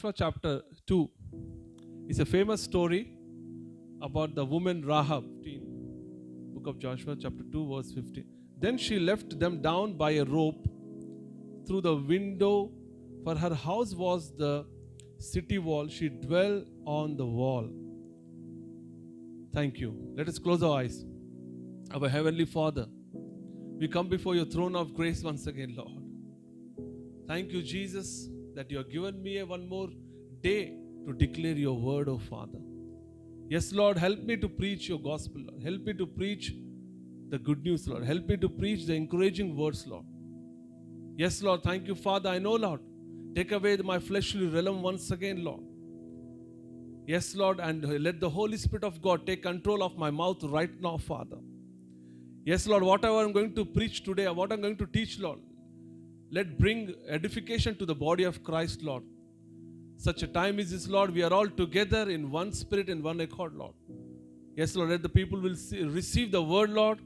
Joshua chapter 2 is a famous story about the woman Rahab. Book of Joshua chapter 2 verse 15. Then she left them down by a rope through the window, for her house was the city wall. She dwelt on the wall. Thank you. Let us close our eyes. Our Heavenly Father, we come before your throne of grace once again, Lord. Thank you, Jesus, that you have given me one more day to declare your word, oh Father. Yes, Lord, help me to preach your gospel, Lord. Help me to preach the good news, Lord. Help me to preach the encouraging words, Lord. Yes, Lord, thank you, Father. I know, Lord, take away my fleshly realm once again, Lord. Yes, Lord, and let the Holy Spirit of God take control of my mouth right now, Father. Yes, Lord, whatever I'm going to preach today, what I'm going to teach, Lord, let bring edification to the body of Christ, Lord. Such a time is this, Lord. We are all together in one spirit and one accord, Lord. Yes, Lord, let the people will receive the word, Lord,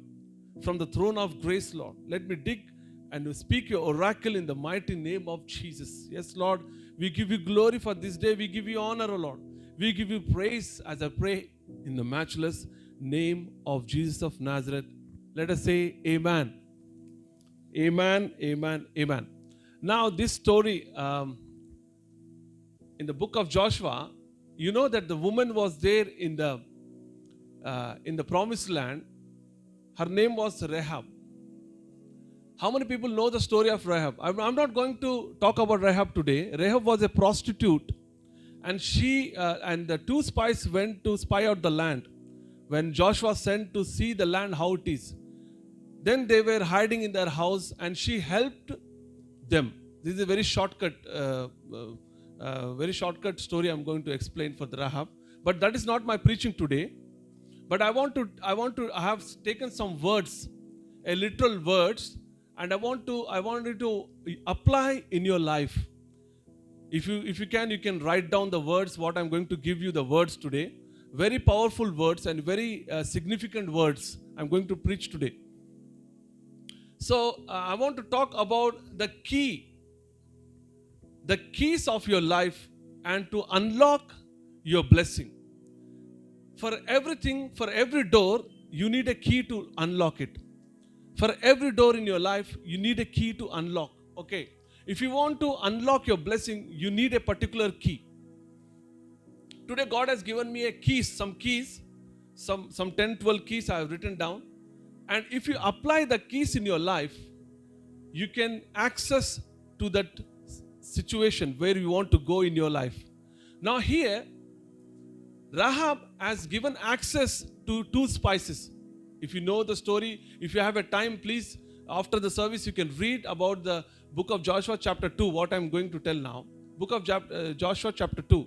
from the throne of grace, Lord. Let me dig and speak your oracle in the mighty name of Jesus. Yes, Lord, we give you glory for this day. We give you honor, O Lord. We give you praise as I pray in the matchless name of Jesus of Nazareth. Let us say amen. Amen, amen, amen. Now this story in the book of Joshua, you know that the woman was there in the promised land. Her name was Rahab. How many people know the story of Rahab? I'm not going to talk about Rahab today. Rahab was a prostitute, and she and the two spies went to spy out the land. When Joshua sent to see the land how it is, then they were hiding in their house, and she helped them. This is a very shortcut story I'm going to explain for the Rahab. But that is not my preaching today. But I have taken some words, a literal words, and I want you to apply in your life. If you can write down the words, what I'm going to give you the words today. Very powerful words and very significant words I'm going to preach today. So I want to talk about the keys of your life and to unlock your blessing. For everything, for every door, you need a key to unlock it. For every door in your life, you need a key to unlock. Okay. If you want to unlock your blessing, you need a particular key. Today, God has given me some 10, 12 keys I have written down. And if you apply the keys in your life, you can access to that situation where you want to go in your life. Now here, Rahab has given access to two spices. If you know the story, if you have a time, please, after the service, you can read about the book of Joshua chapter 2, what I'm going to tell now. Book of Joshua chapter 2.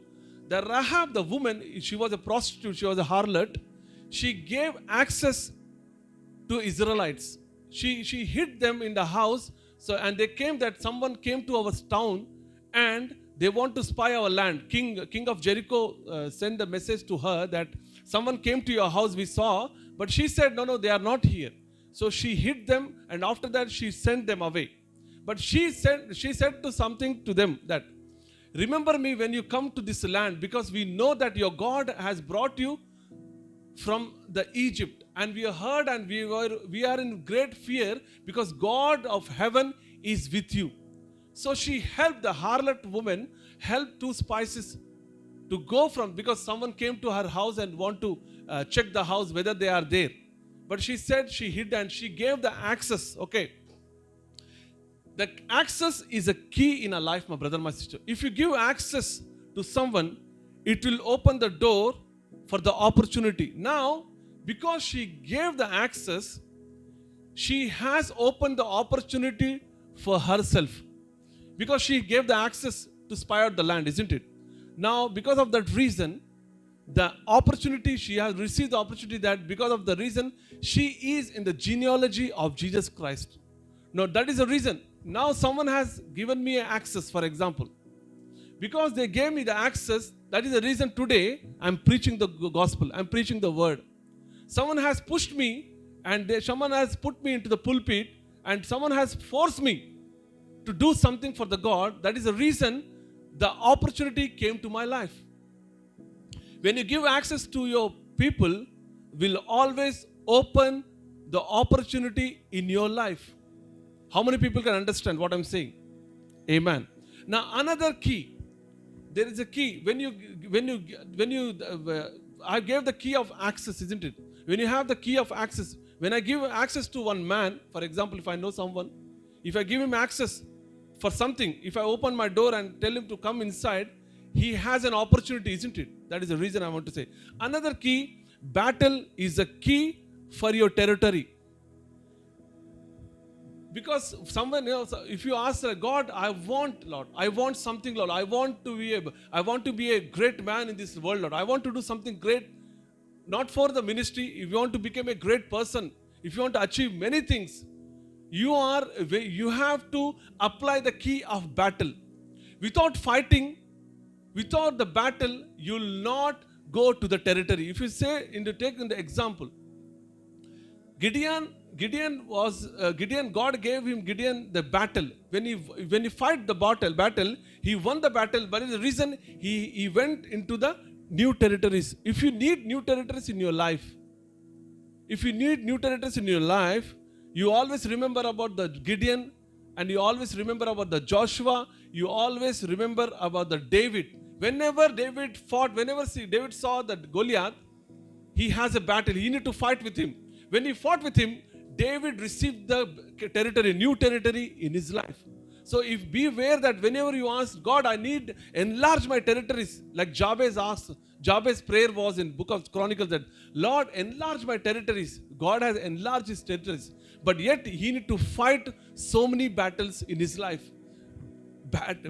The Rahab, the woman, she was a prostitute, she was a harlot. She gave access to Israelites. She hid them in the house. And someone came to our town and they want to spy our land. King of Jericho sent a message to her that someone came to your house, we saw, but she said, no, they are not here. So she hid them, and after that she sent them away. But she said something to them that, remember me when you come to this land, because we know that your God has brought you from the Egypt, and we heard and we are in great fear because God of heaven is with you. So she helped the harlot woman, helped two spies to go from, because someone came to her house and want to check the house whether they are there. But she said she hid and she gave the access. Okay. The access is a key in a life, my brother, my sister. If you give access to someone, it will open the door for the opportunity. Now, because she gave the access, she has opened the opportunity for herself. Because she gave the access to spy out the land, isn't it? Now, because of that reason, the opportunity, she has received the opportunity that because of the reason, she is in the genealogy of Jesus Christ. Now, that is the reason. Now, someone has given me access, for example. Because they gave me the access, that is the reason today I'm preaching the gospel. I'm preaching the word. Someone has pushed me and someone has put me into the pulpit and someone has forced me to do something for the God. That is the reason the opportunity came to my life. When you give access to your people, will always open the opportunity in your life. How many people can understand what I'm saying? Amen. Now another key. There is a key. I gave the key of access, isn't it? When you have the key of access, when I give access to one man, for example, if I know someone, if I give him access for something, if I open my door and tell him to come inside, he has an opportunity, isn't it? That is the reason I want to say. Another key, battle is a key for your territory. Because someone else, if you ask God, I want something, Lord. I want to be a great man in this world, Lord. I want to do something great, not for the ministry. If you want to become a great person, if you want to achieve many things, you have to apply the key of battle. Without fighting, without the battle, you will not go to the territory. If you say, take in the example, Gideon, God gave him the battle. When he fight the battle, he won the battle. But the reason he went into the new territories. If you need new territories in your life, you always remember about the Gideon, and you always remember about the Joshua. You always remember about the David. Whenever David saw that Goliath, he has a battle. He need to fight with him. When he fought with him, David received the territory, new territory in his life. So beware that whenever you ask God, I need enlarge my territories, like Jabez asked. Jabez's prayer was in Book of Chronicles that, Lord, enlarge my territories. God has enlarged his territories, but yet he need to fight so many battles in his life.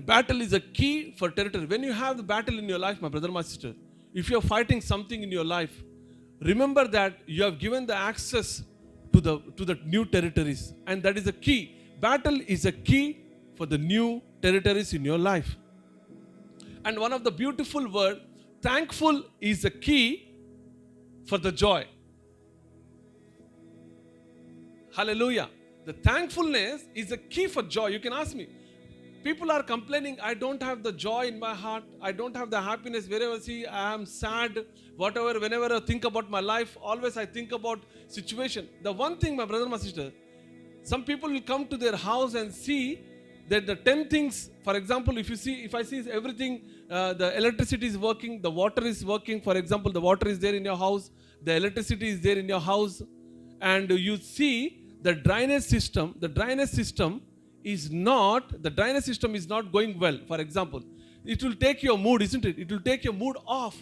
Battle is a key for territory. When you have the battle in your life, my brother, my sister, if you are fighting something in your life, remember that you have given the access to the new territories, and that is a key. Battle is a key for the new territories in your life. And one of the beautiful word, thankful, is a key for the joy. Hallelujah. The thankfulness is a key for joy. You can ask me. People are complaining, I don't have the joy in my heart. I don't have the happiness. Wherever I see, I am sad. Whatever, whenever I think about my life, always I think about situation. The one thing, my brother, my sister, some people will come to their house and see that the 10 things, for example, if I see everything, the electricity is working, the water is working, for example, the water is there in your house, the electricity is there in your house, and you see the drainage system is not going well. For example, it will take your mood, isn't it? It will take your mood off,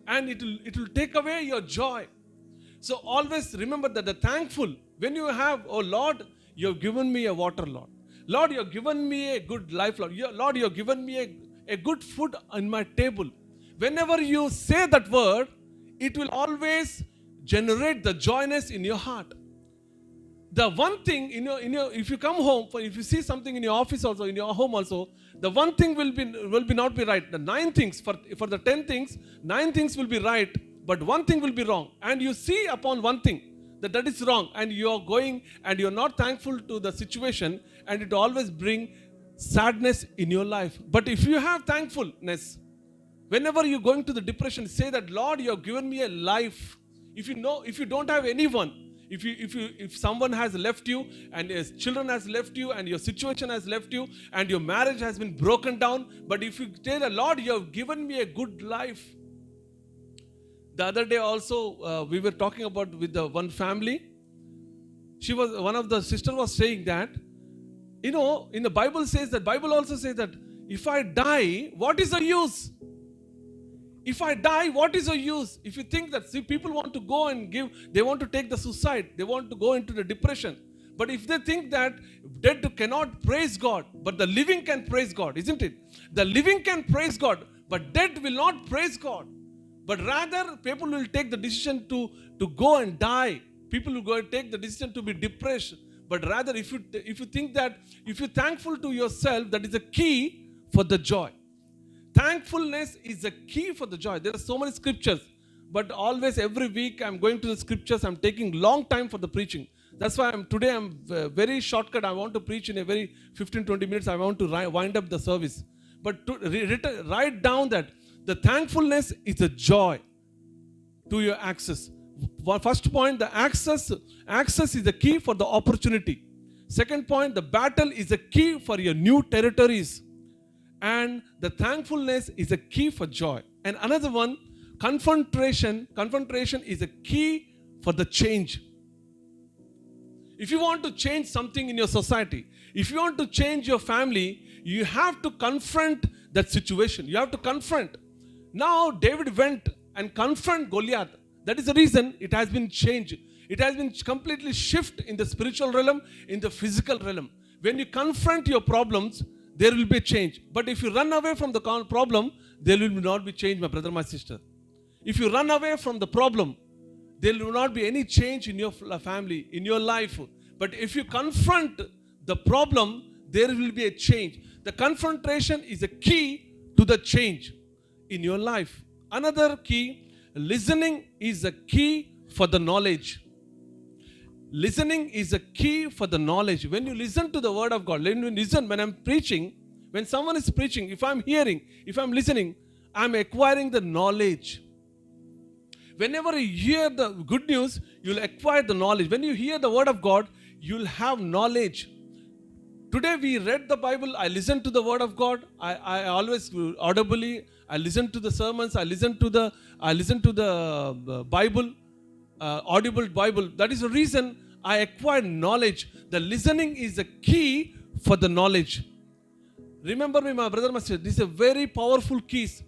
and it will take away your joy. So always remember that the thankful, when you have, oh Lord, you have given me a water, Lord. Lord, you have given me a good life, Lord. Lord, you have given me a good food on my table. Whenever you say that word, it will always generate the joyness in your heart. The one thing if you come home, if you see something in your office also, in your home also, the one thing will not be right. The 9 things for the 10 things, 9 things will be right, but one thing will be wrong. And you see upon one thing that is wrong, and you are going and you are not thankful to the situation, and it always bring sadness in your life. But if you have thankfulness, whenever you are going to the depression, say that, Lord, you have given me a life. If you don't have anyone, if someone has left you, and your children has left you, and your situation has left you, and your marriage has been broken down, but if you tell the Lord, you have given me a good life. The other day also, we were talking about with the one family. One of the sister was saying that, in the Bible also says that if I die, what is the use? If I die, what is the use? If you think that, people want to go and give, they want to take the suicide, they want to go into the depression. But if they think that dead cannot praise God, but the living can praise God, isn't it? The living can praise God, but dead will not praise God. But rather, people will take the decision to go and die. People will go and take the decision to be depressed. But rather, if you think that, if you're thankful to yourself, that is a key for the joy. Thankfulness is a key for the joy. There are so many scriptures, but always every week I'm going to the scriptures. I'm taking long time for the preaching. That's why today I'm very shortcut. I want to preach in a very 15-20 minutes. I want to wind up the service. but to write down that the thankfulness is a joy to your access. First point, the access is the key for the opportunity. Second point, the battle is a key for your new territories. And the thankfulness is a key for joy. And another one, confrontation is a key for the change. If you want to change something in your society, if you want to change your family, you have to confront that situation. You have to confront. Now David went and confronted Goliath. That is the reason it has been changed. It has been completely shifted in the spiritual realm, in the physical realm. When you confront your problems, there will be a change. But if you run away from the problem, there will not be change, my brother, my sister. If you run away from the problem, there will not be any change in your family, in your life. But if you confront the problem, there will be a change. The confrontation is a key to the change in your life. Another key, listening is a key for the knowledge. Listening is a key for the knowledge. When you listen to the word of God, when you listen, when I'm preaching, when someone is preaching, if I'm hearing, if I'm listening, I'm acquiring the knowledge. Whenever you hear the good news, you'll acquire the knowledge. When you hear the word of God, you'll have knowledge. Today we read the Bible, I listen to the word of God. I always audibly, I listen to the sermons, I listen to the Bible, audible Bible. That is the reason I acquire knowledge. The listening is a key for the knowledge. Remember me, my brother, my sister, this is a very powerful keys.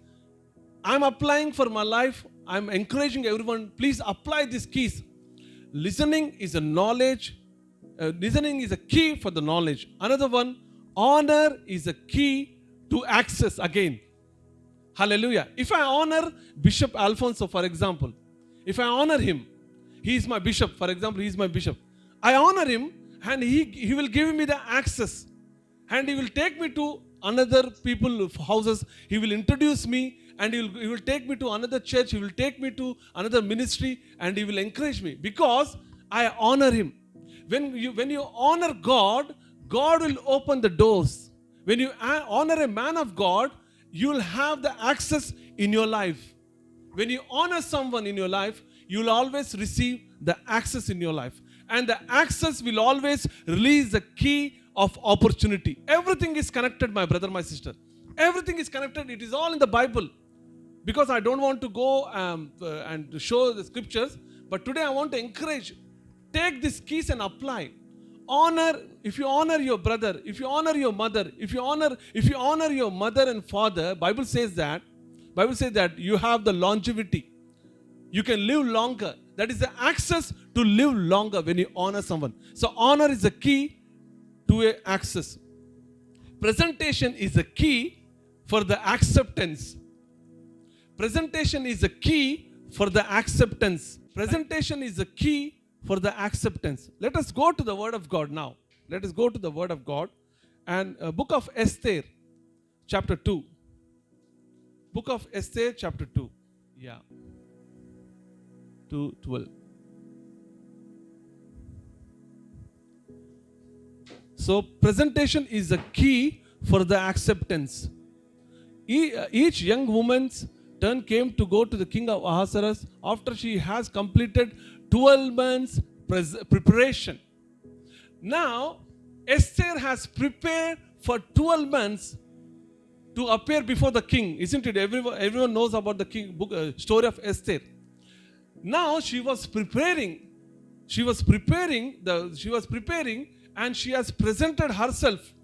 I'm applying for my life. I'm encouraging everyone, please apply these keys. Listening is a knowledge. Listening is a key for the knowledge. Another one, honor is a key to access again. Hallelujah. If I honor Bishop Alfonso, for example, if I honor him, he is my bishop, for example, he is my bishop. I honor him and he will give me the access. And he will take me to another people's houses. He will introduce me and he will take me to another church. He will take me to another ministry and he will encourage me because I honor him. When you honor God, God will open the doors. When you honor a man of God, you will have the access in your life. When you honor someone in your life, you will always receive the access in your life. And the access will always release the key of opportunity. Everything is connected, my brother, my sister. Everything is connected. It is all in the Bible. Because I don't want to go and show the scriptures, but today I want to encourage. Take these keys and apply. Honor, if you honor your brother, if you honor your mother, if you honor your mother and father, Bible says that you have the longevity. You can live longer. That is the access to live longer when you honor someone. So honor is the key to access. Presentation is the key for the acceptance. Presentation is the key for the acceptance. Presentation is the key for the acceptance. Let us go to the word of God now. Let us go to the word of God. And book of Esther, chapter 2. Book of Esther, chapter 2. Yeah. 2:12. So presentation is the key for the acceptance. Each young woman's turn came to go to the king of Ahasuerus after she has completed 12 months preparation. Now, Esther has prepared for 12 months to appear before the king. Isn't it? Everyone knows about the king book, story of Esther. Now she was preparing. She was preparing and she has presented herself.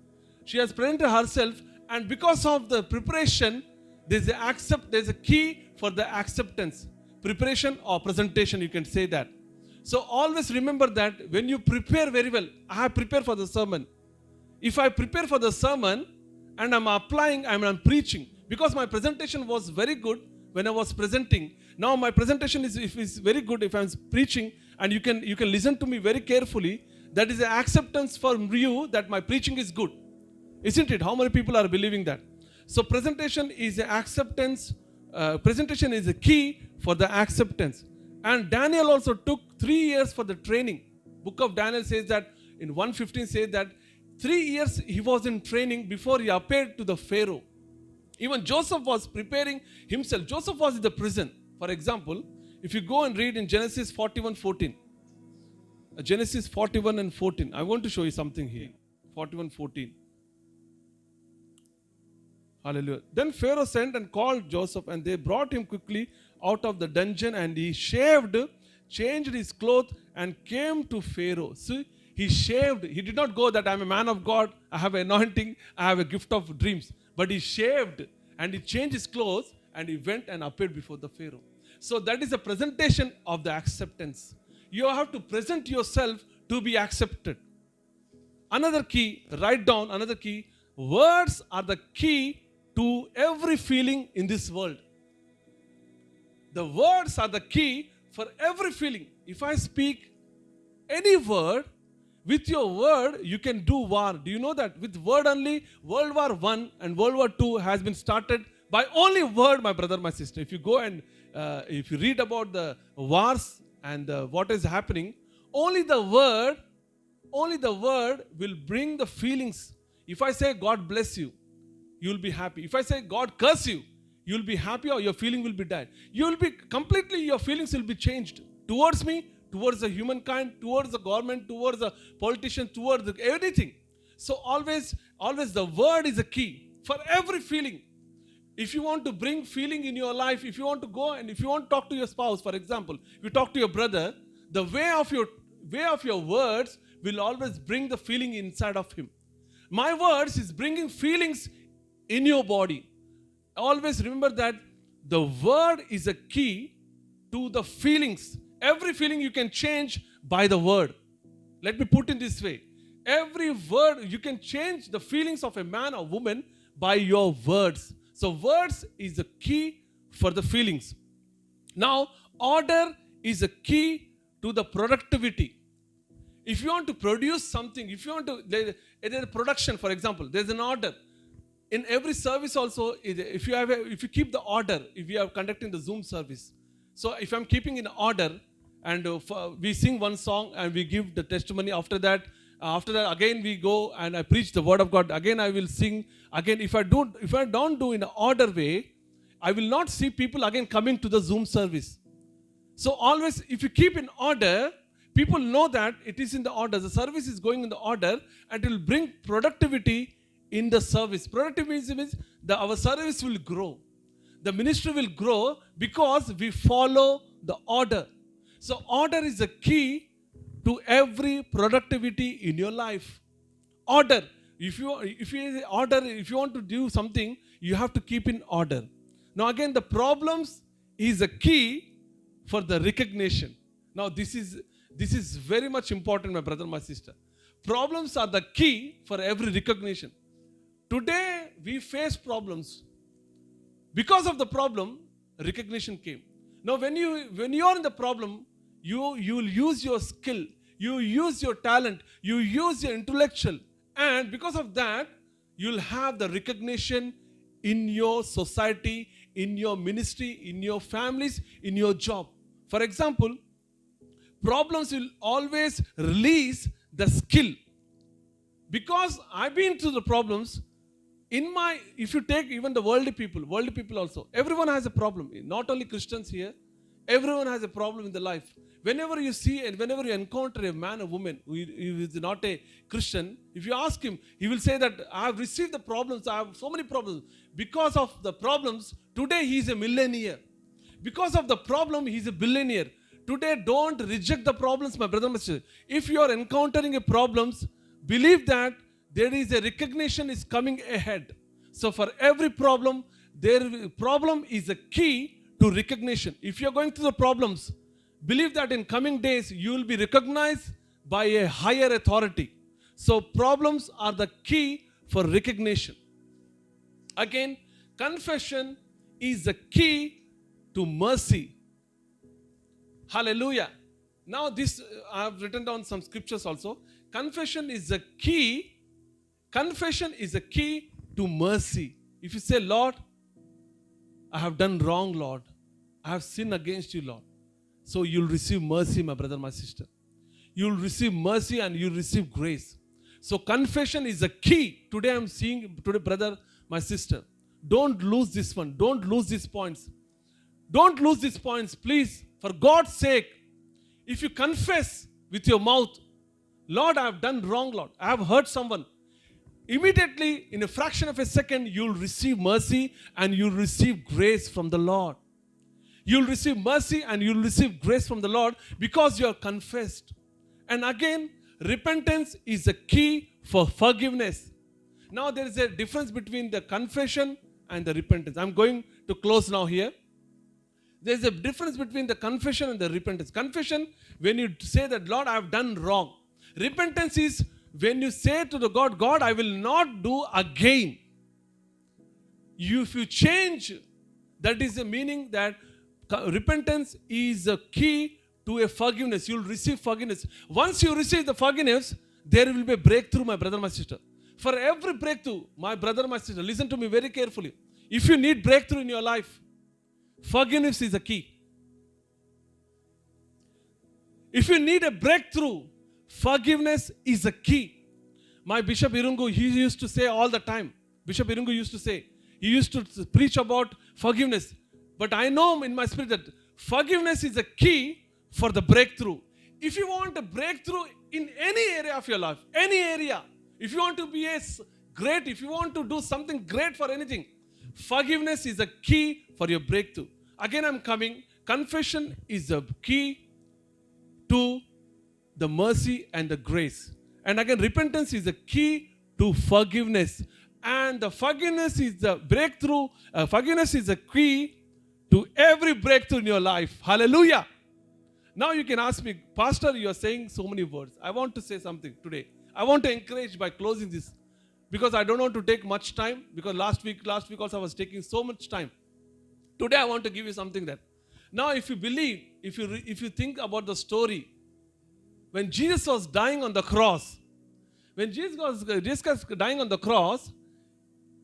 And because of the preparation, there's a key for the acceptance. Preparation or presentation, you can say that. So always remember that when you prepare very well, I have prepared for the sermon. If I prepare for the sermon and I'm preaching, because my presentation was very good when I was presenting. Now my presentation is very good if I'm preaching, and you can listen to me very carefully. That is an acceptance from you that my preaching is good. Isn't it? How many people are believing that? So presentation is an acceptance. Presentation is a key for the acceptance. And Daniel also took 3 years for the training. Book of Daniel says that in 1:15 says that 3 years he was in training before he appeared to the Pharaoh. Even Joseph was preparing himself. Joseph was in the prison. For example, if you go and read in Genesis 41:14, Genesis 41 and 14, I want to show you something here. 41:14. Hallelujah. Then Pharaoh sent and called Joseph, and they brought him quickly out of the dungeon, and he shaved, changed his clothes, and came to Pharaoh. See, he shaved. He did not go that I'm a man of God, I have anointing, I have a gift of dreams. But he shaved and he changed his clothes and he went and appeared before the Pharaoh. So that is a presentation of the acceptance. You have to present yourself to be accepted. Another key, write down another key. Words are the key to every feeling in this world. The words are the key for every feeling. If I speak any word, with your word you can do war. Do you know that? With word only, World War I and World War II has been started by only word, my brother, my sister. If you go and if you read about the wars and what is happening, only the word will bring the feelings. If I say God bless you, you'll be happy. If I say God curse you, you'll be happy, or your feeling will be dead. You will be completely, your feelings will be changed towards me, towards the humankind, towards the government, towards the politician, towards everything. So always the word is a key for every feeling. If you want to bring feeling in your life, if you want to go and if you want to talk to your spouse, for example, if you talk to your brother, the way of your words will always bring the feeling inside of him. My words is bringing feelings in your body. Always remember that the word is a key to the feelings. Every feeling you can change by the word. Let me put it this way. Every word, you can change the feelings of a man or woman by your words. So words is the key for the feelings. Now, order is a key to the productivity. If you want to produce something, if you want to, there's a production, for example, there's an order. In every service also, if you keep the order, if you are conducting the Zoom service, so if I'm keeping in order, and we sing one song and we give the testimony, after that again we go and I preach the word of God, again I will sing, again if I don't do in an order way, I will not see people again coming to the Zoom service. So always, if you keep in order, people know that it is in the order, the service is going in the order, and it will bring productivity in the service. Productivity means our service will grow. The ministry will grow because we follow the order. So order is the key to every productivity in your life. Order. If you want to do something, you have to keep in order. Now again, the problems is a key for the recognition. Now this is very much important, my brother, my sister. Problems are the key for every recognition. Today we face problems. Because of the problem, recognition came. Now when you are in the problem, you will use your skill, you use your talent, you use your intellectual, and because of that, you'll have the recognition in your society, in your ministry, in your families, in your job. For example, problems will always release the skill. Because I've been through the problems, if you take even the worldly people also, everyone has a problem. Not only Christians here, everyone has a problem in the life. Whenever you see and whenever you encounter a man or woman who is not a Christian, if you ask him, he will say that I have received the problems, I have so many problems. Because of the problems, today he is a millionaire. Because of the problem, he is a billionaire. Today, don't reject the problems, my brother, my sister. If you are encountering a problems, believe that there is a recognition is coming ahead. So for every problem, problem is a key to recognition. If you are going through the problems, believe that in coming days, you will be recognized by a higher authority. So problems are the key for recognition. Again, confession is the key to mercy. Hallelujah. Now this, I have written down some scriptures also. Confession is the key to mercy. If you say, Lord, I have done wrong, Lord. I have sinned against you, Lord. So you'll receive mercy, my brother, my sister. You'll receive mercy and you'll receive grace. So confession is the key. Today, brother, my sister, don't lose this one. Don't lose these points. Don't lose these points, please. For God's sake, if you confess with your mouth, Lord, I have done wrong, Lord. I have hurt someone. Immediately, in a fraction of a second, you'll receive mercy and you'll receive grace from the Lord. You'll receive mercy and you'll receive grace from the Lord because you are confessed. And again, repentance is the key for forgiveness. Now, there is a difference between the confession and the repentance. I'm going to close now here. There's a difference between the confession and the repentance. Confession, when you say that, Lord, I have done wrong. Repentance is when you say to the God, God, I will not do again. If you change, that is the meaning that repentance is a key to a forgiveness. You'll receive forgiveness. Once you receive the forgiveness, there will be a breakthrough, my brother, my sister. For every breakthrough, my brother, my sister, listen to me very carefully. If you need breakthrough in your life, forgiveness is a key. If you need a breakthrough, forgiveness is a key. My Bishop Irungu, he used to say all the time. Bishop Irungu used to say, he used to preach about forgiveness. But I know in my spirit that forgiveness is a key for the breakthrough. If you want a breakthrough in any area of your life, any area, if you want to be great, if you want to do something great for anything, forgiveness is a key for your breakthrough. Again, I'm coming. Confession is the key to the mercy and the grace. And again, repentance is the key to forgiveness. And the forgiveness is the breakthrough. Forgiveness is the key to every breakthrough in your life. Hallelujah. Now you can ask me, Pastor, you are saying so many words. I want to say something today. I want to encourage by closing this because I don't want to take much time because last week also I was taking so much time. Today I want to give you something that. Now if you believe, if you think about the story, when Jesus was dying on the cross, when Jesus was dying on the cross,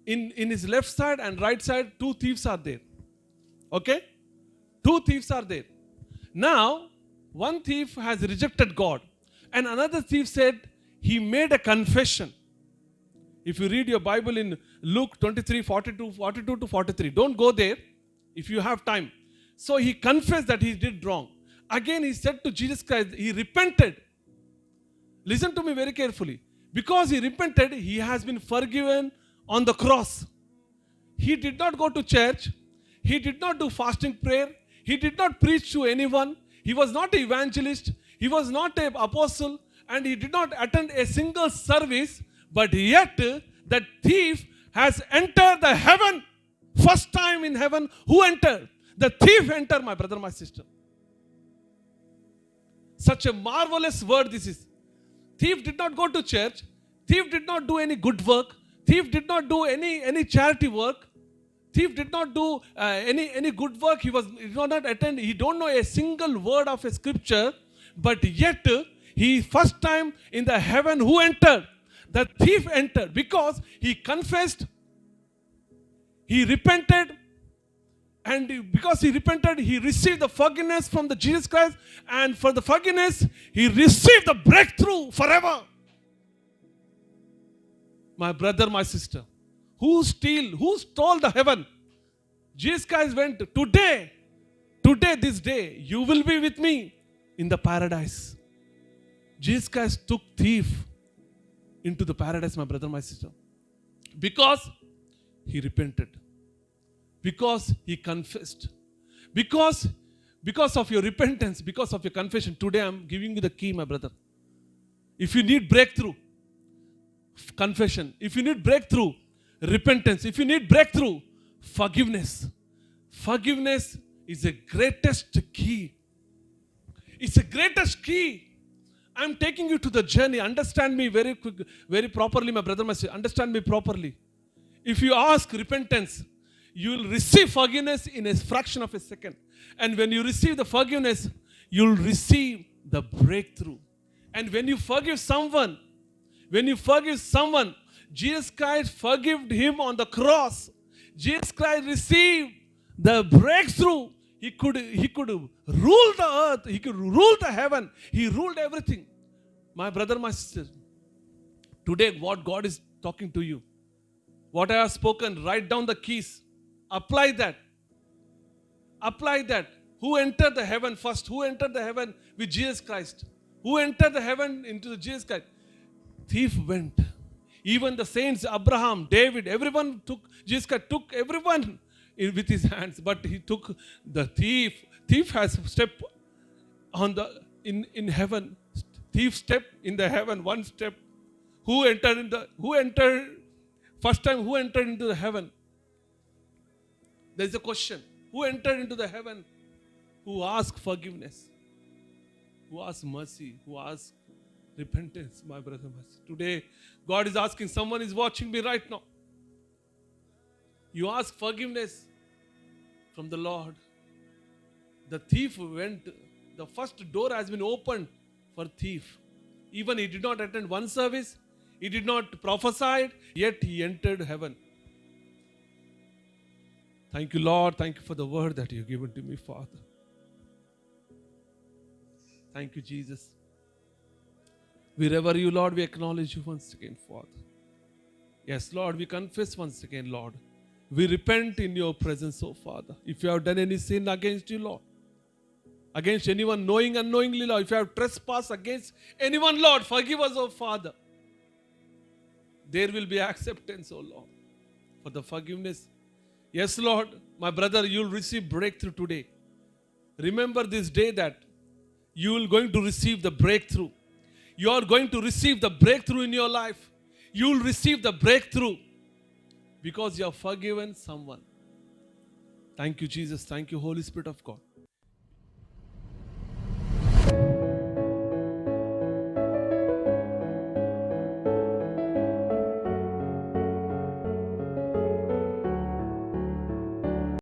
in his left side and right side, two thieves are there. Okay? Two thieves are there. Now, one thief has rejected God. And another thief said, he made a confession. If you read your Bible in Luke 23, 42 to 43, don't go there if you have time. So he confessed that he did wrong. Again, he said to Jesus Christ, he repented. Listen to me very carefully. Because he repented, he has been forgiven on the cross. He did not go to church. He did not do fasting prayer. He did not preach to anyone. He was not an evangelist. He was not an apostle. And he did not attend a single service. But yet, that thief has entered the heaven. First time in heaven, who entered? The thief entered, my brother, my sister. Such a marvelous word this is. Thief did not go to church. Thief did not do any good work. Thief did not do any charity work. Thief did not do any good work. He did not attend. He don't know a single word of a scripture. But yet, he first time in the heaven, who entered? The thief entered because he confessed. He repented. And because he repented, he received the forgiveness from the Jesus Christ. And for the forgiveness, he received the breakthrough forever. My brother, my sister, who stole the heaven? Jesus Christ went, today, this day, you will be with me in the paradise. Jesus Christ took thief into the paradise, my brother, my sister. Because he repented. Because he confessed. Because of your repentance, because of your confession, today I'm giving you the key, my brother. If you need breakthrough, confession. If you need breakthrough, repentance. If you need breakthrough, forgiveness. Forgiveness is the greatest key. It's the greatest key. I'm taking you to the journey. Understand me very quick, very properly, my brother, my sister. Understand me properly. If you ask repentance, you will receive forgiveness in a fraction of a second. And when you receive the forgiveness, you'll receive the breakthrough. And when you forgive someone, Jesus Christ forgave him on the cross. Jesus Christ received the breakthrough. He could rule the earth. He could rule the heaven. He ruled everything. My brother, my sister, today what God is talking to you. What I have spoken, write down the keys. Apply that. Apply that. Who entered the heaven first? Who entered the heaven with Jesus Christ? Who entered the heaven into the Jesus Christ? Thief went. Even the saints, Abraham, David, everyone took, Jesus Christ took everyone with his hands, but he took the thief. Thief has step on the in heaven. Thief step in the heaven, one step. Who entered first time, who entered into the heaven? There is a question. Who entered into the heaven? Who asked forgiveness? Who asked mercy? Who asked repentance, my brother? Today, God is asking, someone is watching me right now. You ask forgiveness from the Lord. The thief went, the first door has been opened for thief. Even he did not attend one service, he did not prophesy, yet he entered heaven. Thank you, Lord. Thank you for the word that you have given to me, Father. Thank you, Jesus. Wherever you, Lord, we acknowledge you once again, Father. Yes, Lord, we confess once again, Lord. We repent in your presence, oh Father. If you have done any sin against you, Lord, against anyone, knowing, unknowingly, Lord, if you have trespassed against anyone, Lord, forgive us, oh Father. There will be acceptance, oh Lord, for the forgiveness. Yes, Lord, my brother, you will receive breakthrough today. Remember this day that you are going to receive the breakthrough. You are going to receive the breakthrough in your life. You will receive the breakthrough because you have forgiven someone. Thank you, Jesus. Thank you, Holy Spirit of God.